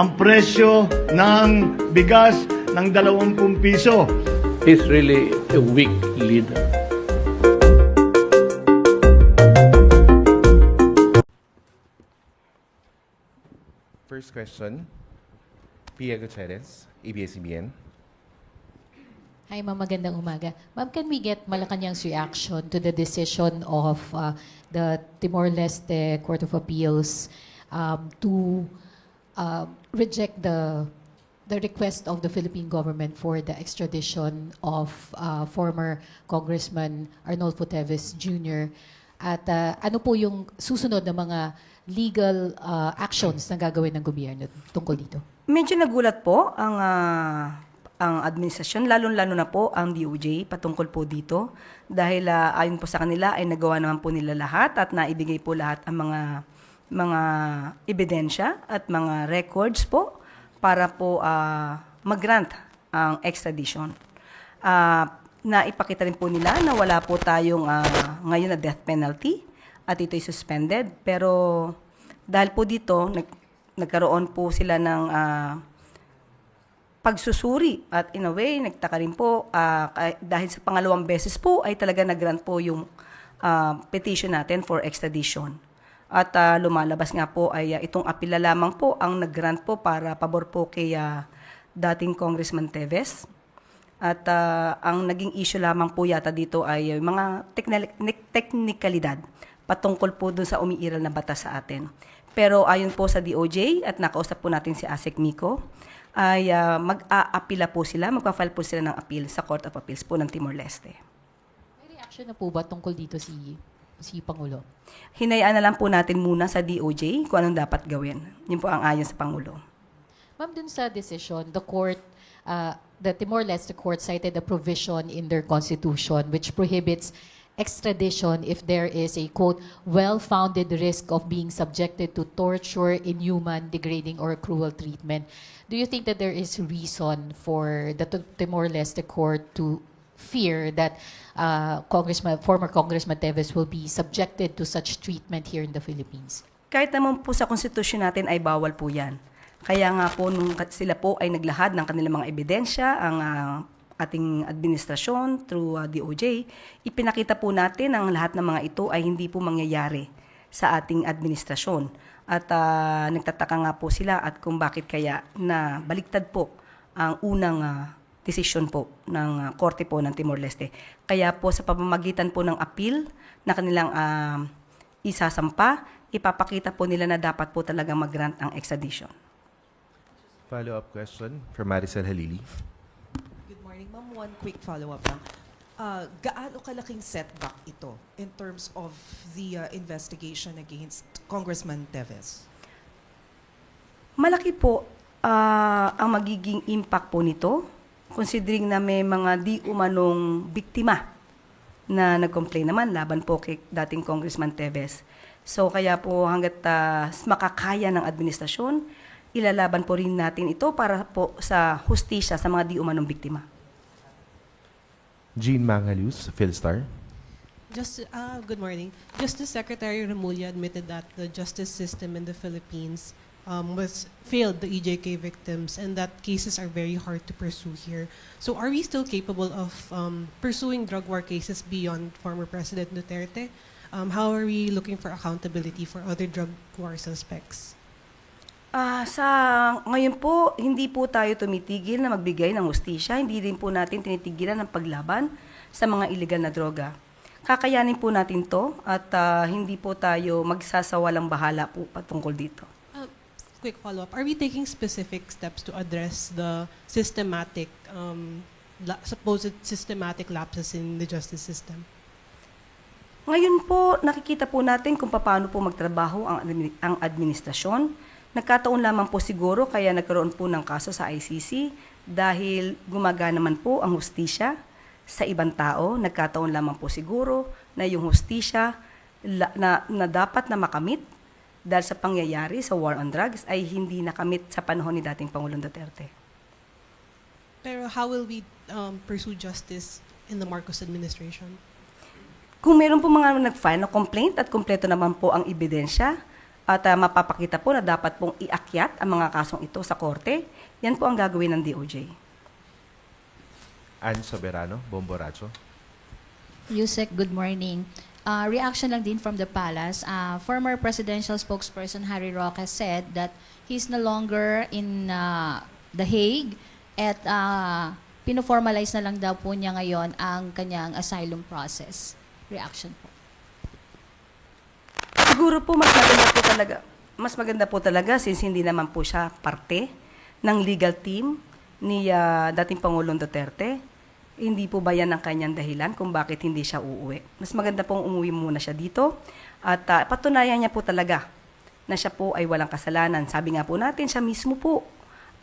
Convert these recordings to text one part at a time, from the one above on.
ang presyo ng bigas ng 20 piso. He's really a weak leader. First question, Pia Gutierrez, ABS-CBN. Hi, ma'am. Magandang umaga. Ma'am, can we get Malacanang's reaction to the decision of the Timor-Leste Court of Appeals to reject the request of the Philippine government for the extradition of former Congressman Arnolfo Teves Jr. At ano po yung susunod na mga legal actions na gagawin ng gobyerno tungkol dito? Medyo nagulat po ang administrasyon, lalo-lalo na po ang DOJ patungkol po dito dahil ayon po sa kanila ay nagawa naman po nila lahat at naibigay po lahat ang mga ebidensya at mga records po para po mag-grant ang extradition. Naipakita rin po nila na wala po tayong ngayon na death penalty at ito'y suspended, pero dahil po dito nagkaroon po sila ng pagsusuri at in a way, nagtaka rin po dahil sa pangalawang beses po ay talaga nag-grant po yung petition natin for extradition. At lumalabas nga po ay itong apila lamang po ang nag-grant po para pabor po kay dating Congressman Teves. At ang naging issue lamang po yata dito ay mga teknikalidad patungkol po dun sa umiiral na batas sa atin. Pero ayon po sa DOJ at nakausap po natin si ASEC Mico, ay mag-aapila po sila, magpa-file po sila ng appeal sa Court of Appeals po ng Timor-Leste. May reaction na po ba tungkol dito si Pangulo? Hinayaan na lang po natin muna sa DOJ kung anong dapat gawin. Yun po ang ayon sa Pangulo. Ma'am, dun sa decision, the Timor-Leste court cited a provision in their constitution which prohibits extradition if there is a, quote, well-founded risk of being subjected to torture, inhuman, degrading, or cruel treatment. Do you think that there is reason for the Timor-Leste court to fear that former Congressman Teves will be subjected to such treatment here in the Philippines? Kahit naman po sa konstitusyon natin ay bawal po yan. Kaya nga po nung sila po ay naglahad ng kanilang mga ebidensya, ang ating administrasyon through DOJ, ipinakita po natin ang lahat ng mga ito ay hindi po mangyayari sa ating administrasyon. At nagtataka nga po sila at kung bakit kaya na baliktad po ang unang desisyon po ng Korte po ng Timor-Leste. Kaya po sa pamamagitan po ng appeal na kanilang isasampa, ipapakita po nila na dapat po talaga mag-grant ang extradition. Follow-up question from Maricel Halili. Good morning, ma'am. One quick follow-up lang. Gaano kalaking setback ito in terms of the investigation against Congressman Teves? Malaki po ang magiging impact po nito considering na may mga di umanong biktima na nag-complain naman laban po kay dating Congressman Teves. So kaya po hanggat makakaya ng administrasyon, ilalaban po rin natin ito para po sa hustisya sa mga di umanong biktima. Jean Mangaluz, Philstar. Good morning. Justice Secretary Remulla admitted that the justice system in the Philippines failed the EJK victims and that cases are very hard to pursue here. So are we still capable of pursuing drug war cases beyond former President Duterte? How are we looking for accountability for other drug war suspects? Sa ngayon po, hindi po tayo tumitigil na magbigay ng hustisya. Hindi din po natin tinitigilan ng paglaban sa mga illegal na droga. Kakayanin po natin to at hindi po tayo magsasawalang bahala po patungkol dito. Quick follow-up. Are we taking specific steps to address the supposed systematic lapses in the justice system? Ngayon po, nakikita po natin kung paano po magtrabaho ang administrasyon. Nagkataon lamang po siguro kaya nagkaroon po ng kaso sa ICC dahil gumagana naman po ang hustisya sa ibang tao. Nagkataon lamang po siguro na yung hustisya na dapat na makamit dahil sa pangyayari sa war on drugs ay hindi nakamit sa panahon ni dating Pangulong Duterte. Pero how will we pursue justice in the Marcos administration? Kung meron po mga nag-file na complaint at kumpleto naman po ang ebidensya, at mapapakita po na dapat pong iakyat ang mga kasong ito sa korte. Yan po ang gagawin ng DOJ. Ann Soberano, Bomboracho. Yusek, good morning. Reaction lang din from the palace. Former presidential spokesperson Harry Roque said that he's no longer in The Hague at pinoformalize na lang daw po niya ngayon ang kanyang asylum process. Reaction po. Siguro po mas maganda po talaga since hindi naman po siya parte ng legal team ni dating Pangulong Duterte. Hindi po ba yan ang kanyang dahilan kung bakit hindi siya uuwi? Mas maganda pong umuwi muna siya dito at patunayan niya po talaga na siya po ay walang kasalanan. Sabi nga po natin, siya mismo po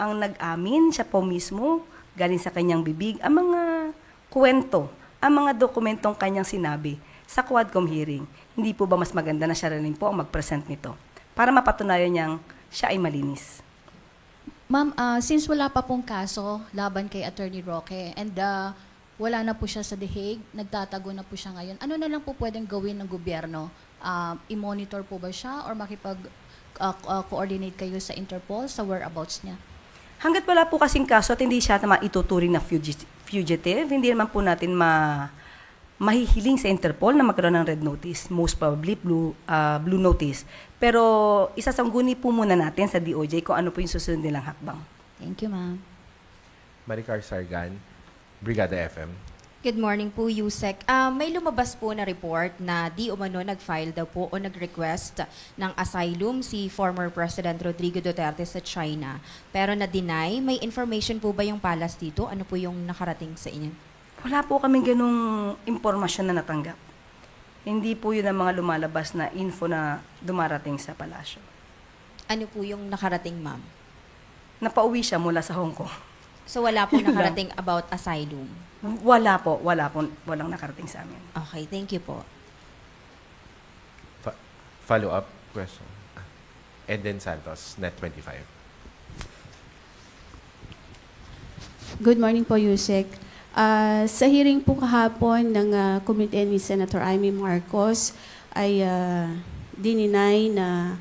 ang nag-amin, siya po mismo galing sa kanyang bibig ang mga kwento, ang mga dokumentong kanyang sinabi sa Quadcom hearing. Hindi po ba mas maganda na siya rin po ang mag-present nito para mapatunayan niyang siya ay malinis? Ma'am, since wala pa pong kaso laban kay Attorney Roque and wala na po siya sa The Hague, nagtatago na po siya ngayon, ano na lang po pwedeng gawin ng gobyerno? I-monitor po ba siya or makipag-coordinate kayo sa Interpol sa whereabouts niya? Hanggat wala po kasing kaso at hindi siya maituturing na fugitive, hindi naman po natin mahihiling sa Interpol na magkaroon ng red notice, most probably blue notice. Pero isasangguni po muna natin sa DOJ kung ano po yung susunod nilang hakbang. Thank you, ma'am. Maricar Sargan, Brigada FM. Good morning po, Yusek. May lumabas po na report na di umano nag-file daw po o nag-request ng asylum si former President Rodrigo Duterte sa China. Pero na-deny, may information po ba yung palace dito? Ano po yung nakarating sa inyo? Wala po kaming ganung impormasyon na natanggap. Hindi po yun ang mga lumalabas na info na dumarating sa palasyo. Ano po yung nakarating, ma'am? Napauwi siya mula sa Hong Kong. So wala po nakarating about asylum? Walang nakarating sa amin. Okay, thank you po. Follow-up question. Eden Santos, Net25. Good morning po, Yusek. Sa hearing po kahapon ng committee ni Senator Amy Marcos ay dininay na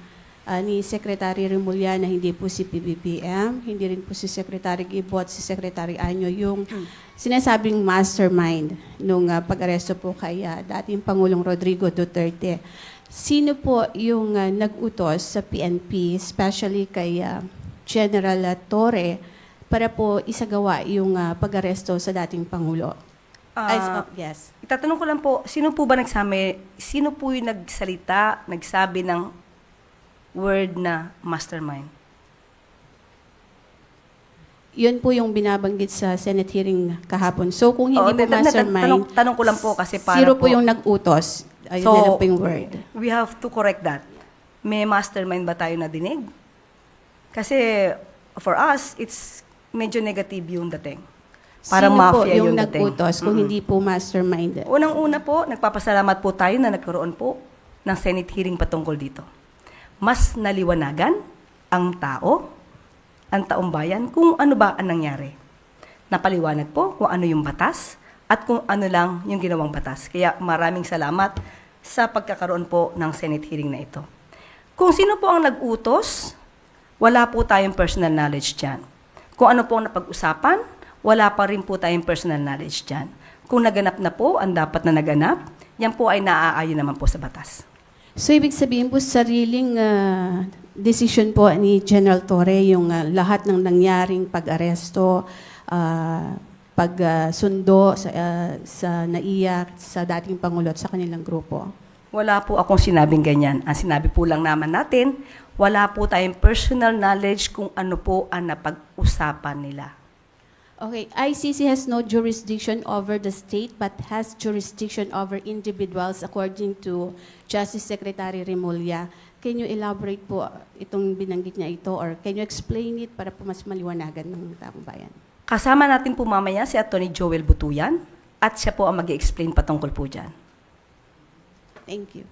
ni Secretary Remulla na hindi po si PBBM, hindi rin po si Secretary Gibot, si Secretary Anyo yung sinasabing mastermind nung pag-aresto po kay dating Pangulong Rodrigo Duterte. Sino po yung nag-utos sa PNP, especially kay General Torre, para po isagawa yung pag-aresto sa dating Pangulo? Yes. Itatanong ko lang po, sino po yung nagsabi ng word na mastermind? Yun po yung binabanggit sa Senate hearing kahapon. So kung hindi po mastermind, tanong ko lang po kasi para zero po yung nag-utos. Ayun na lang po yung word. We have to correct that. May mastermind ba tayo na dinig? Kasi for us, it's medyo negative yung dating. Para Sino po mafia yung yung dating. nag-utos kung hindi po mastermind? Unang-una po, nagpapasalamat po tayo na nagkaroon po ng Senate hearing patungkol dito. Mas naliwanagan ang taong bayan, kung ano ba ang nangyari. Napaliwanag po kung ano yung batas at kung ano lang yung ginawang batas. Kaya maraming salamat sa pagkakaroon po ng Senate hearing na ito. Kung sino po ang nag-utos, wala po tayong personal knowledge dyan. Kung ano po ang napag-usapan, wala pa rin po tayong personal knowledge dyan. Kung naganap na po ang dapat na naganap, yan po ay naaayon naman po sa batas. So ibig sabihin po sariling decision po ni General Torre yung lahat ng nangyaring pag-aresto, pagsundo sa NAIA, sa dating Pangulo at sa kanilang grupo? Wala po akong sinabing ganyan. Ang sinabi po lang naman natin, wala po tayong personal knowledge kung ano po ang napag-usapan nila. Okay, ICC has no jurisdiction over the state but has jurisdiction over individuals according to Justice Secretary Remulla. Can you elaborate po itong binanggit niya ito or can you explain it para po mas maliwanagan ng taong bayan? Kasama natin po mamaya si Atty. Joel Butuyan at siya po ang mag-explain patungkol po dyan. Thank you.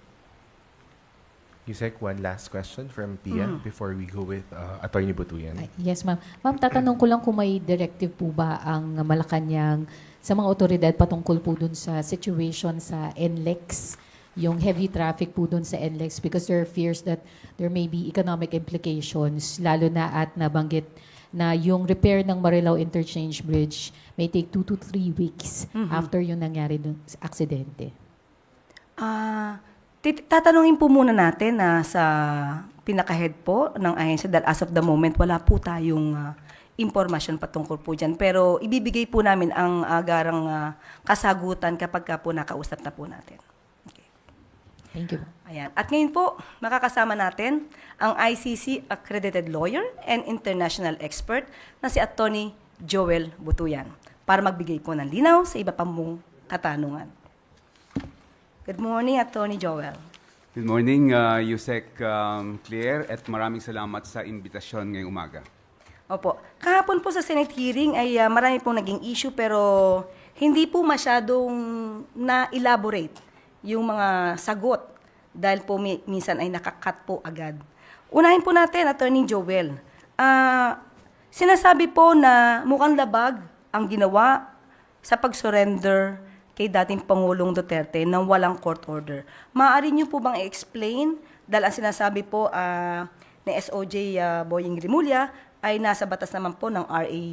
Yusek, one last question from Pia before we go with Attorney Butuyan. Yes, ma'am. Ma'am, tatanong ko lang kung may directive po ba ang Malacanang sa mga otoridad patungkol po dun sa situation sa NLEX yung heavy traffic po doon sa NLEX because there are fears that there may be economic implications, lalo na at nabanggit na yung repair ng Marilao Interchange Bridge may take 2 to 3 weeks after yung nangyari dun sa aksidente. Tatanungin po muna natin na sa pinaka-head po ng ahensya dahil as of the moment wala po tayong impormasyon patungkol po dyan. Pero ibibigay po namin ang agarang kasagutan kapag ka po nakausap na po natin. Okay. Thank you. Ayan. At ngayon po, makakasama natin ang ICC accredited lawyer and international expert na si Attorney Joel Butuyan para magbigay po ng linaw sa iba pang mong katanungan. Good morning, Attorney Joel. Good morning, Yusek Claire, at maraming salamat sa imbitasyon ngayong umaga. Opo. Kahapon po sa Senate hearing ay marami pong naging issue pero hindi po masyadong na-elaborate yung mga sagot dahil po minsan ay nakakat po agad. Unahin po natin, Attorney Joel. Sinasabi po na mukhang labag ang ginawa sa pag-surrender kay dating Pangulong Duterte nang walang court order. Maaari niyo po bang i-explain dahil ang sinasabi po ni SOJ Boying Rimulya ay nasa batas naman po ng RA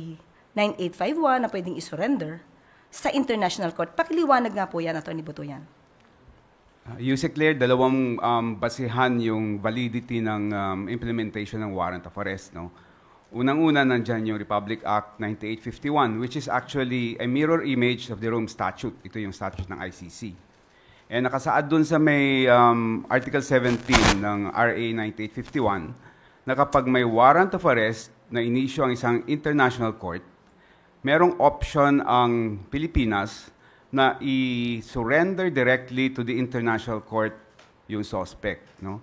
9851 na pwedeng i-surrender sa international court. Pakiliwanag nga po yan, Atty. Butuyan. Yusek Claire, dalawang basihan yung validity ng implementation ng warrant of arrest. No? Unang-una, nandyan yung Republic Act 9851, which is actually a mirror image of the Rome Statute. Ito yung statute ng ICC. And nakasaad dun sa may Article 17 ng RA 9851 na kapag may warrant of arrest na inisyu ang isang international court, merong option ang Pilipinas na i-surrender directly to the international court yung suspect. No?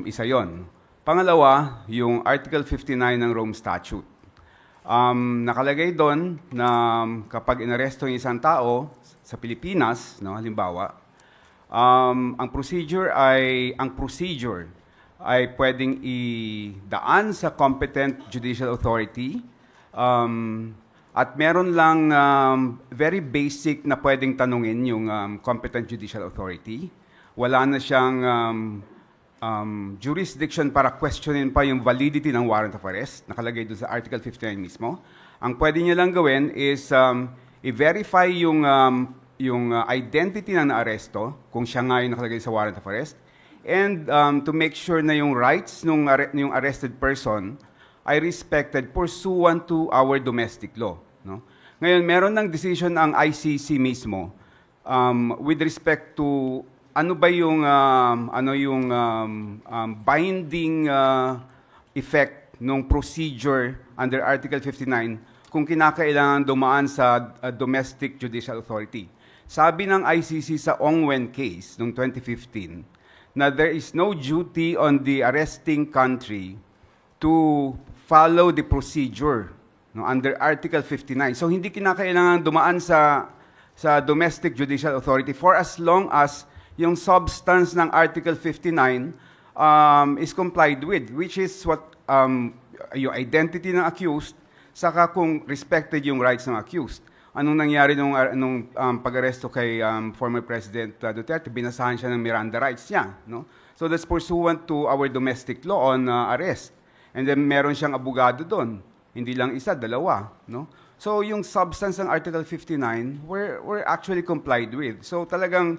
Isa yon. Pangalawa, yung Article 59 ng Rome Statute. Nakalagay doon na kapag inaresto yung isang tao sa Pilipinas, no, halimbawa, ang procedure ay pwedeng idaan sa competent judicial authority at meron lang very basic na pwedeng tanungin yung competent judicial authority. Wala na siyang jurisdiction para questionin pa yung validity ng warrant of arrest. Nakalagay doon sa Article 59 mismo. Ang pwede niya lang gawin is i-verify yung identity ng naaresto, kung siya nga yung nakalagay sa warrant of arrest, and to make sure na yung rights ng yung arrested person ay respected pursuant to our domestic law. No? Ngayon, meron ng decision ang ICC mismo with respect to ano ba yung binding effect ng procedure under Article 59 kung kinakailangan dumaan sa domestic judicial authority. Sabi ng ICC sa Ongwen case noong 2015 na there is no duty on the arresting country to follow the procedure no, under Article 59. So hindi kinakailangan dumaan sa domestic judicial authority for as long as yung substance ng Article 59 is complied with, which is what yung identity ng accused, saka kung respected yung rights ng accused. Anong nangyari nung pag-aresto kay former President Duterte? Binasahan siya ng Miranda rights niya. No? So that's pursuant to our domestic law on arrest. And then meron siyang abogado doon. Hindi lang isa, dalawa. No? So yung substance ng Article 59 were actually complied with. So talagang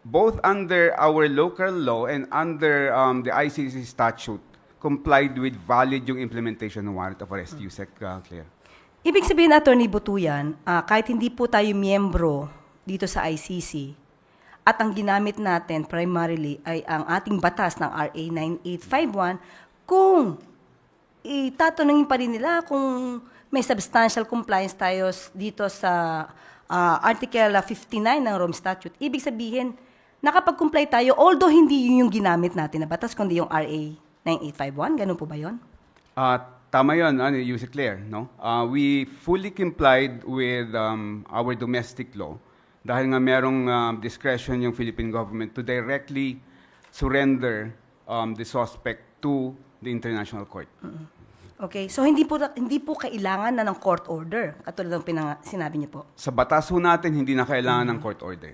both under our local law and under the ICC statute, complied with valid yung implementation ng warrant of arrest, Yusek Claire. Ibig sabihin, Attorney Butuyan, kahit hindi po tayo miyembro dito sa ICC, at ang ginamit natin primarily ay ang ating batas ng RA 9851, kung itatanungin pa rin nila kung may substantial compliance tayo dito sa Article 59 ng Rome Statute, ibig sabihin, nakapag-comply tayo, although hindi yun yung ginamit natin na batas, kundi yung RA 9851. Ganun po ba yun? Tama yun, Yusek Claire. No? We fully complied with our domestic law dahil nga merong discretion yung Philippine government to directly surrender the suspect to the international court. Okay, so hindi po kailangan na ng court order, katulad ng sinabi niyo po. Sa batas ho natin, hindi na kailangan ng court order.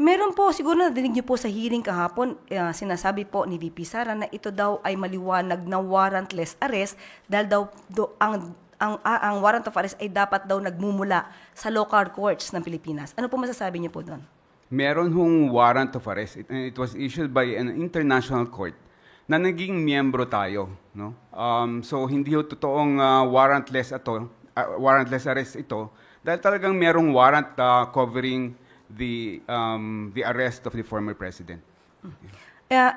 Meron po, siguro nadinig niyo po sa hearing kahapon, sinasabi po ni VP Sara na ito daw ay maliwanag na warrantless arrest dahil daw ang warrant of arrest ay dapat daw nagmumula sa local courts ng Pilipinas. Ano po masasabi niyo po doon? Meron hong warrant of arrest. It was issued by an international court na naging miyembro tayo. No? So, hindi ho totoong warrantless arrest ito dahil talagang merong warrant covering the arrest of the former president.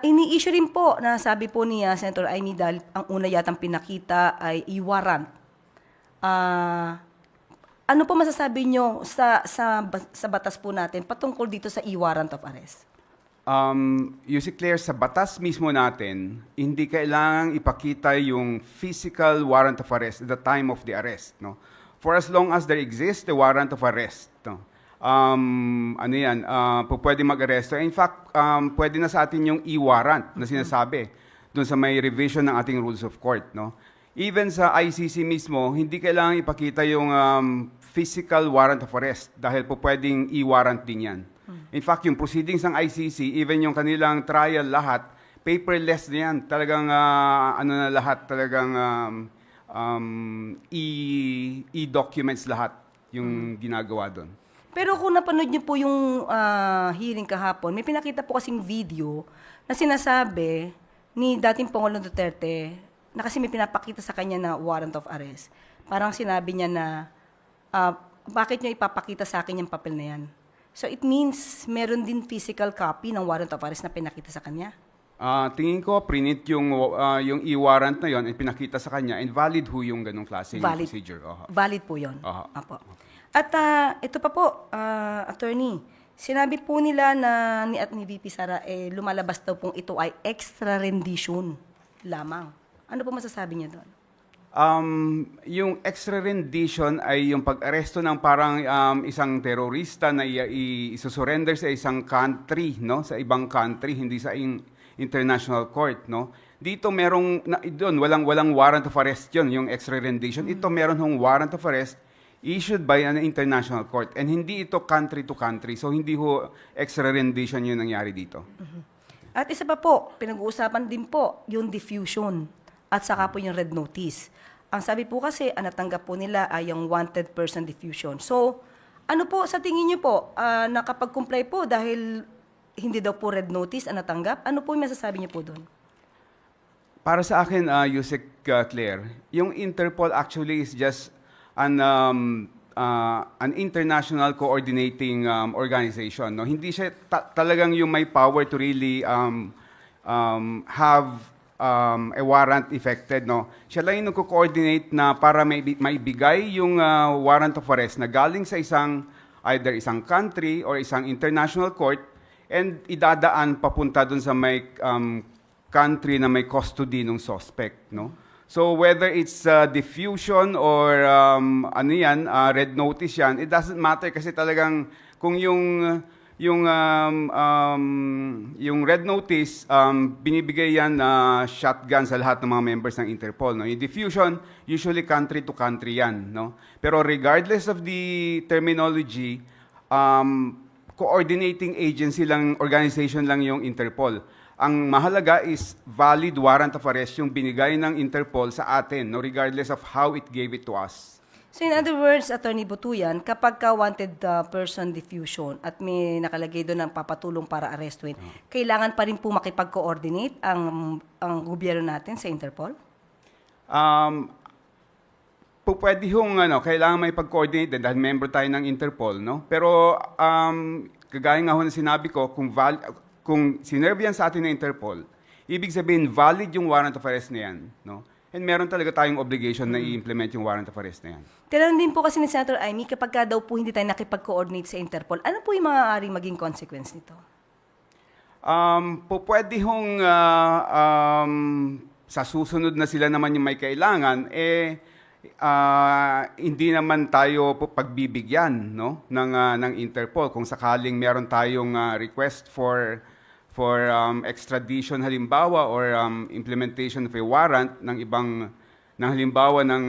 Ini-issue rin po na sabi po ni Senator Amy dahil ang una yatang pinakita ay i-warrant. Ano po masasabi nyo sa batas po natin patungkol dito sa i-warrant of arrest? Claire, sa batas mismo natin, hindi kailangang ipakita yung physical warrant of arrest at the time of the arrest. No? For as long as there exists the warrant of arrest, no? Pwede mag-aresto. In fact, pwede na sa atin yung e-warrant na sinasabi doon sa may revision ng ating rules of court. No? Even sa ICC mismo, hindi kailangan ipakita yung physical warrant of arrest dahil po pwedeng e-warrant din yan. In fact, yung proceedings ng ICC, even yung kanilang trial lahat, paperless na yan. Talagang lahat, talagang e-documents lahat yung ginagawa doon. Pero kung napanood niyo po yung hearing kahapon, may pinakita po kasing video na sinasabi ni dating Pangulong Duterte na kasi may pinapakita sa kanya na warrant of arrest. Parang sinabi niya na, bakit niyo ipapakita sa akin yung papel na yan? So it means meron din physical copy ng warrant of arrest na pinakita sa kanya? Tingin ko, prinit yung e-warrant na yon at pinakita sa kanya, and valid ho yung ganong klaseng procedure. Valid po yun. Aha. Apo. At ito pa po, attorney, sinabi po nila na ni VP Sara, lumalabas daw pong ito ay extra rendition lamang. Ano po masasabi niya doon? Yung extra rendition ay yung pag-aresto ng parang isang terorista na isusurrender sa isang country, no? Sa ibang country, hindi sa international court, no? Dito doon walang warrant of arrest yung extra rendition. Ito meron hong warrant of arrest issued by an international court. And hindi ito country to country. So, hindi ho extra rendition yung nangyari dito. At isa pa po, pinag-uusapan din po yung diffusion at saka po yung red notice. Ang sabi po kasi, ang natanggap po nila ay yung wanted person diffusion. So, ano po sa tingin niyo po, nakapag-comply po dahil hindi daw po red notice ang natanggap? Ano po yung masasabi niyo po doon? Para sa akin, Yusek Claire, yung Interpol actually is just an international coordinating organization. No? Hindi siya talagang yung may power to really have a warrant effected. No? Siya lang yung nagko-coordinate na para maibigay yung warrant of arrest na galing sa either isang country or isang international court and idadaan papunta dun sa may country na may custody ng suspect. No? So whether it's diffusion or red notice yan, it doesn't matter kasi talagang kung yung red notice, binibigay yan shotgun sa lahat ng mga members ng Interpol. No? Yung diffusion, usually country to country yan. No? Pero regardless of the terminology, coordinating agency lang, organization lang yung Interpol. Ang mahalaga is valid warrant of arrest yung binigay ng Interpol sa atin, no, regardless of how it gave it to us. So in other words, Attorney Butuyan, kapag ka wanted person diffusion at may nakalagay doon ang papatulong para arrestuin, kailangan pa rin po makipag-coordinate ang gobyerno natin sa Interpol? Pwede hong kailangan may pag-coordinate din dahil member tayo ng Interpol, no? Pero kagaya nga ho na sinabi ko, kung sinerve yan sa atin ng Interpol, ibig sabihin valid yung warrant of arrest na yan. No? And meron talaga tayong obligation na i-implement yung warrant of arrest na yan. Tinanong din po kasi ni Senator Amy, kapag ka daw po hindi tayo nakipag-coordinate sa Interpol, ano po yung maaaring maging consequence nito? Pwede hong sa susunod na sila naman yung may kailangan, hindi naman tayo pagbibigyan, no, ng Interpol kung sakaling meron tayong request for extradition halimbawa or implementation of a warrant ng halimbawa ng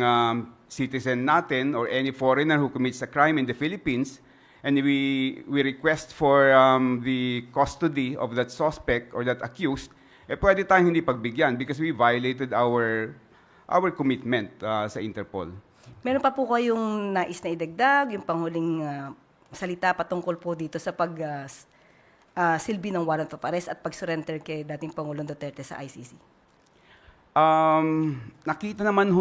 citizen natin or any foreigner who commits a crime in the Philippines, and we request for the custody of that suspect or that accused, pwede tayong hindi pagbigyan because we violated our commitment sa Interpol. Meron pa po kayong nais na idagdag, yung panghuling salita patungkol po dito sa silbi ng warrant of arrest at pag-surrender kay dating Pangulong Duterte sa ICC? Nakita naman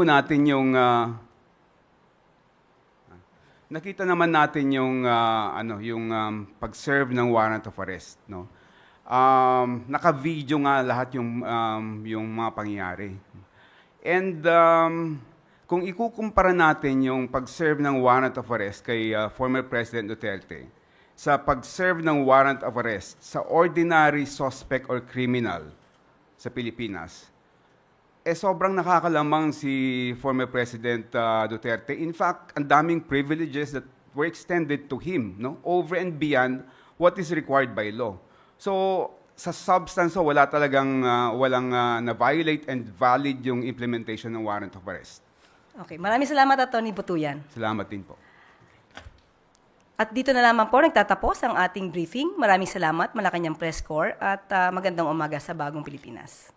natin yung pag-serve ng warrant of arrest, no. Naka-video nga lahat yung mga pangyayari. And kung ikukumpara natin yung pag-serve ng warrant of arrest kay former President Duterte sa pag-serve ng warrant of arrest sa ordinary suspect or criminal sa Pilipinas, sobrang nakakalamang si former President Duterte. In fact, ang daming privileges that were extended to him, no, over and beyond what is required by law. So, sa substance, wala talagang na-violate and valid yung implementation ng warrant of arrest. Okay, maraming salamat, Atty. Butuyan. Salamat din po. At dito na lamang po nagtatapos ang ating briefing. Maraming salamat, Malacanang Press Corps, at magandang umaga sa Bagong Pilipinas.